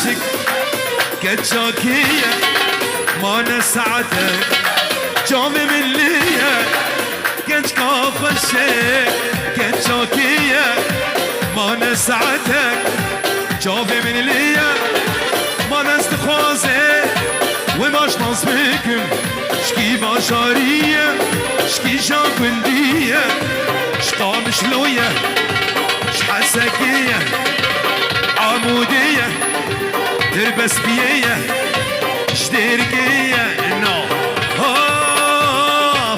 خوشك كتشاكية ما نسعتك جامي من ليا كتشكا خوشك كتشاكية ما نسعتك جامي من ليا ما نستخوازه وماش نصبكم شكي باشارية شكي جاكندية شقا مشلوية شحسكية عمودية تربس بيية شتركية نو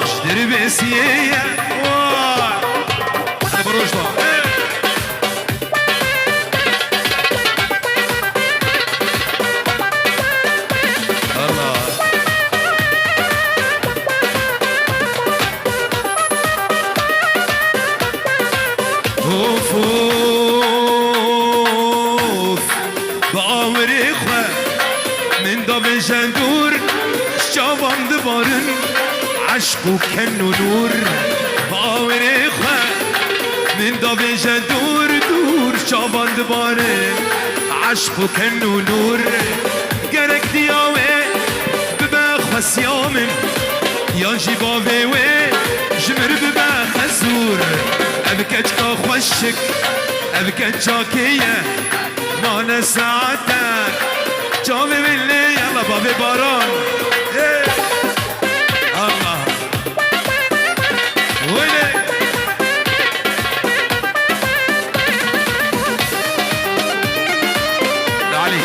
شتربسية أنا بروش بقى جندور شابان دبارن عشقو كنو نور باور اخوة من دابه جندور دور شابان دبارن عشقو كنو نور گرک دیاوه ببخ سیامم یا جیباوه و جمر ببخ زور ابکت کا خوشک ابکت جاکیه ما نساعتك جامي من لي يلا بابي باران ايه الله ويلي علي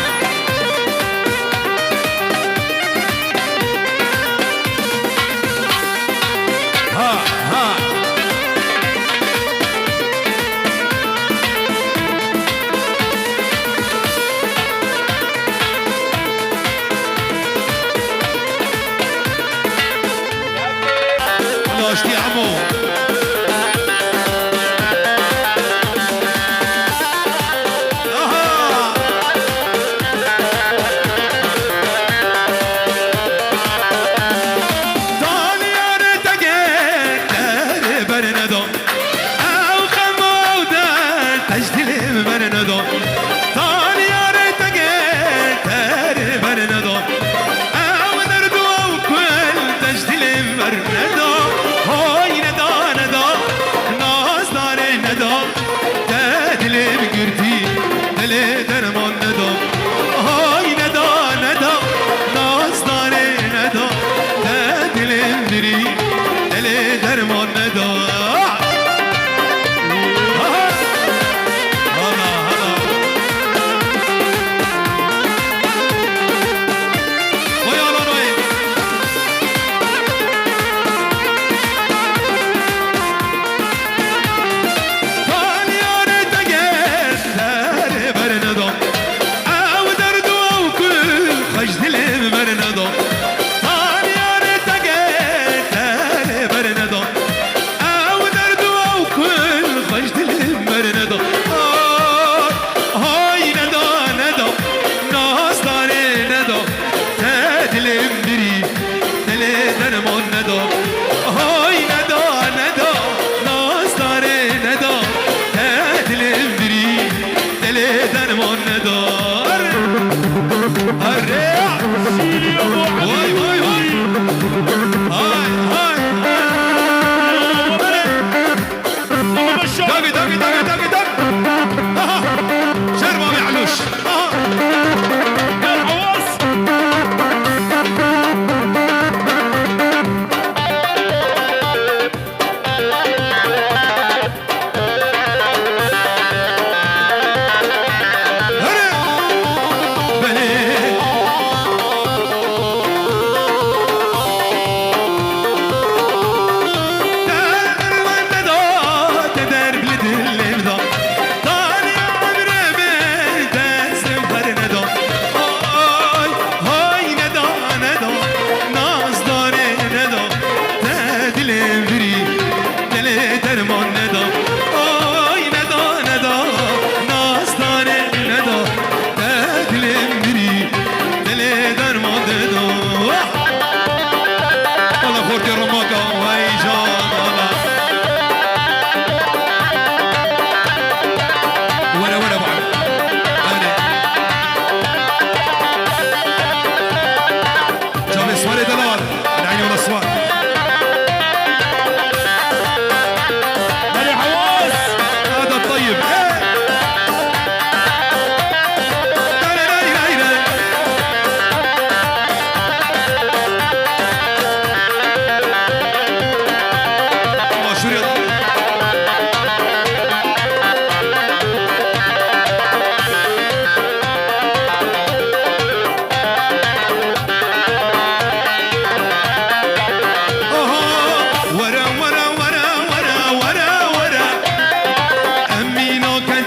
ها اشتي عمو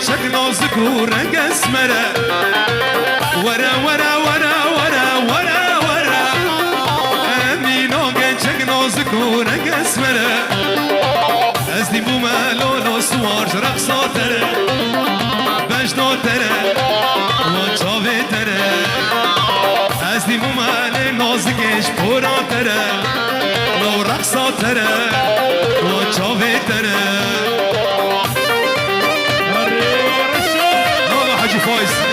چک نازک و رنگ اسمره ورا ورا ورا ورا ورا ورا امینا چک نازک و رنگ اسمره از دیبو ملال و سوار رقصاتره بجناتره و چاویتره از دیبو ملال نازکش پوراتره و رقصاتره و چاویتره حاجی فايز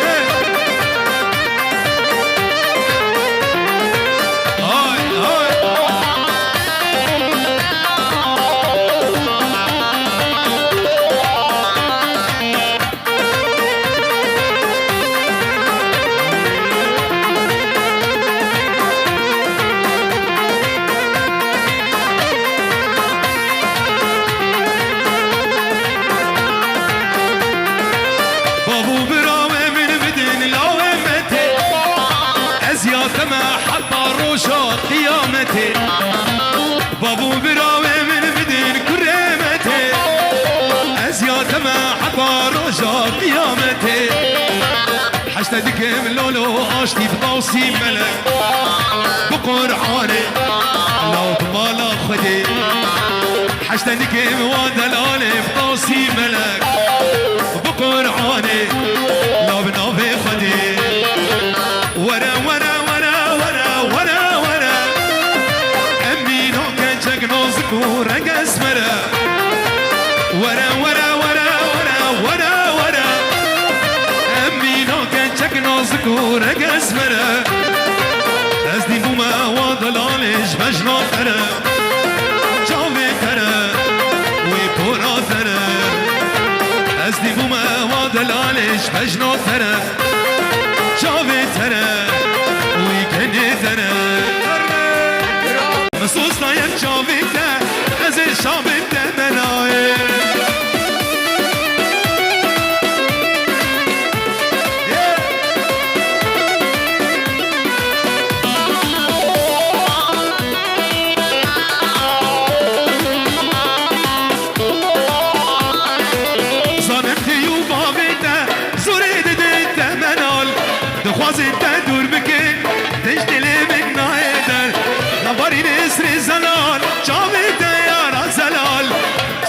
قيامتي بابو براوي من بدين كريمتي ازيات ما حطا رجا قيامتي حشتك من لولو اشتي بطوسي ملك بقرعاني لو تمالا خدي حشتك من وادلالي بطوسي ملك بقرعاني لو بنوفي خدي ورا ورا ورق اسمره ورا ورا ورا ورا ورا ورا امينو كنچك نازك ورق اسمره از دي بوما وضلالش بجنا تره جاوي تره وي پورا تره از دي بوما وضلالش بجنا تره جاوي تره وي كني تره مسوس لايك جاوي تره از شامت منای زانمتی و بابیده زوری دیده منال دخوازیده دور بکن دش دلی من نایدر نباری نسر زلال جاویده زلال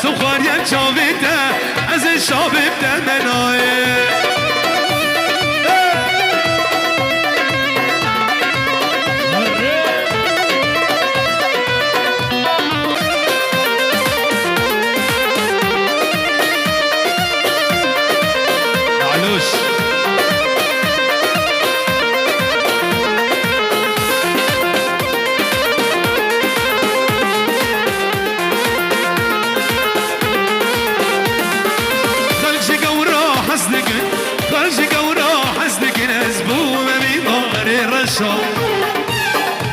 سخار یک چاویده از شابیده منای علوش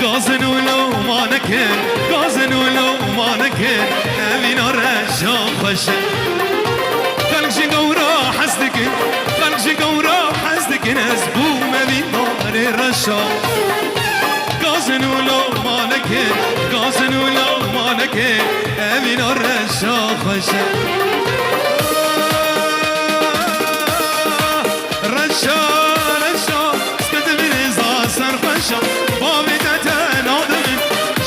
غازن ولو ما نكن غازن ولو ما نكن امين رشا خش خلق شقورا حسدك خلق شقورا حسدك نسبو امين رشا غازن ولو ما نكن غازن ولو ما نكن امين رشا خش رشا رشا سكت من إزا سرخشا بابي تتن آدمي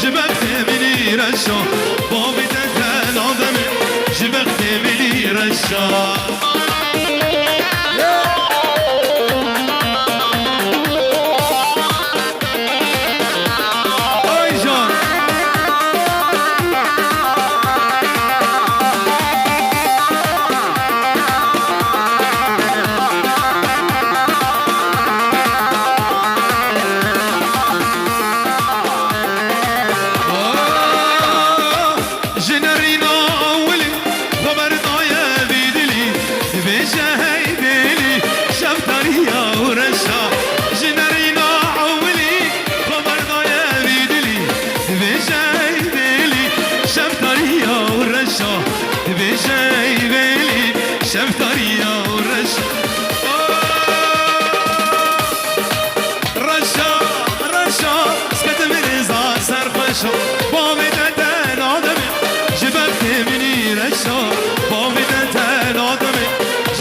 جبخت مني رشا بابي تتن آدمي جبخت مني رشا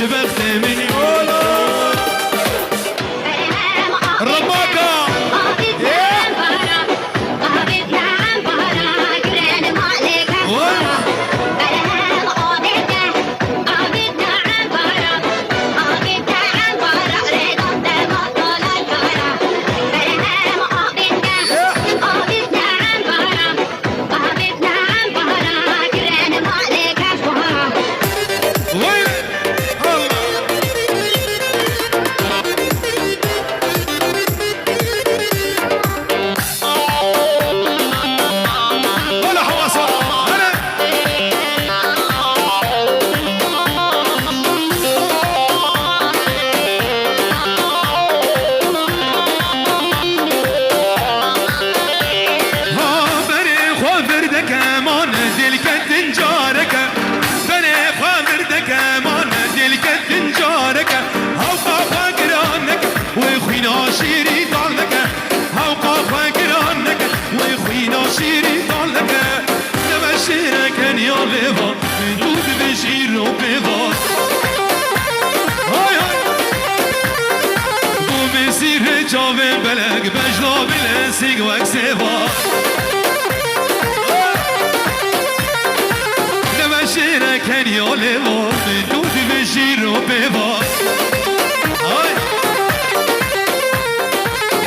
جبخت سيفا نمشينا كان يوليفو دودي بشيرو بيفا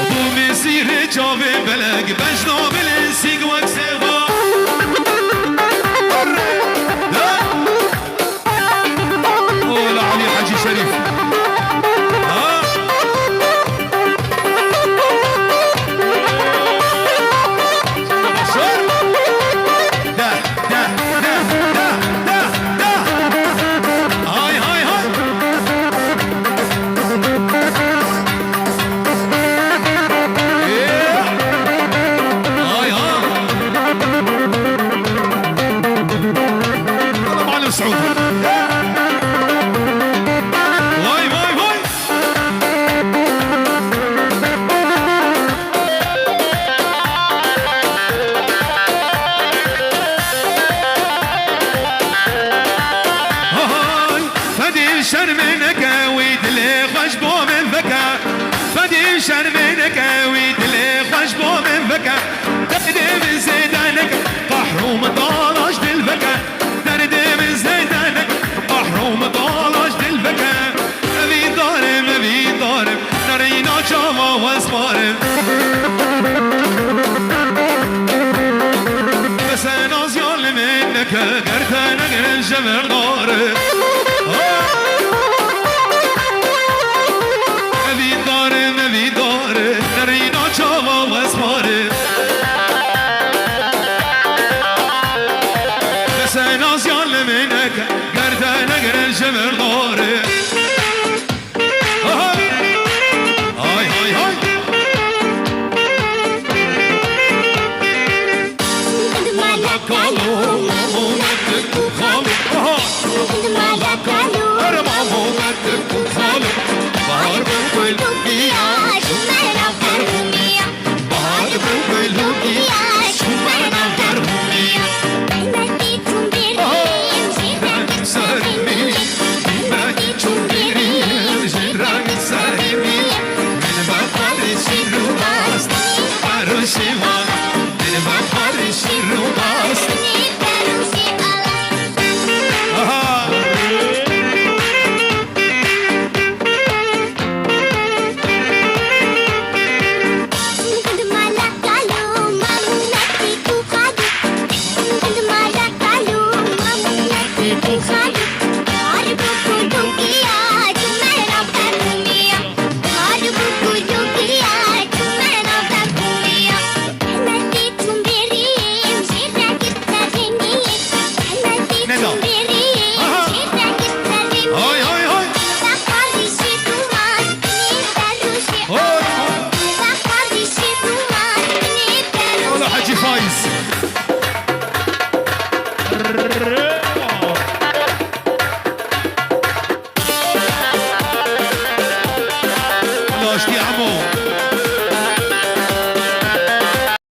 بو مسير جاوي بلق بجنا بالسيق وكسيفا قول علي حاجي شريف شرمينك ويدلي خشبو من فكا تردي من زيدانك محروم طالش بالفكا تردي من زيدانك محروم طالش بالفكا أبي ضارب نرينا شاما واسمارب بس أنا زيال منك قرتنا قرن جمر ضارب Sen az yanlı minek, gerdene giren şemir